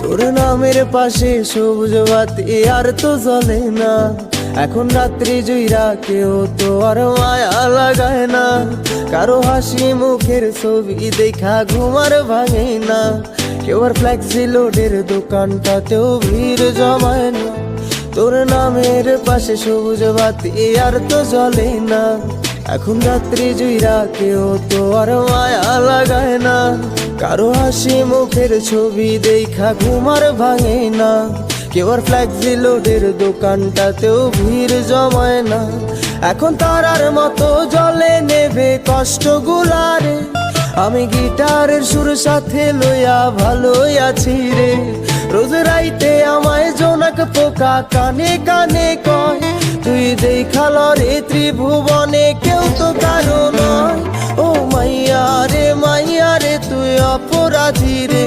তোর নামের পাশে সবুজ বাতি আর তো জ্বলে না। এখন রাত্রি জুইরা কেউ তো আর মায়া লাগায় না। কারো হাসি মুখের ছবি দেখা ঘুমার ভাঙে না। কেউ আর ফ্লেক্সি লোডের দোকানটাতেও ভিড় জমায় না। তোর নামের পাশে সবুজ বাতি আর তো জ্বলে না। এখন রাত্রি জুইরা কেউ তো আর মায়া লাগায় না। কারো হাসি মুখের ছবি দেখা ঘুমার ভাঙে না। কেউ আর ফ্লেক্সি লোডের দোকানটাতেও ভিড় জমায় না। এখন তারার মতো জলে নেবে কষ্ট গুলারে। আমি গিটারের সুর সাথে লইয়া ভালোই আছি রে। রোজ রাইতে আমায় জোনাক পোকা কানে কানে কয়, তুই দেখাল রে ত্রিভুবনে কেউ তো কারো নয়। ও মাইয়া রে তুই অপরাধী রে।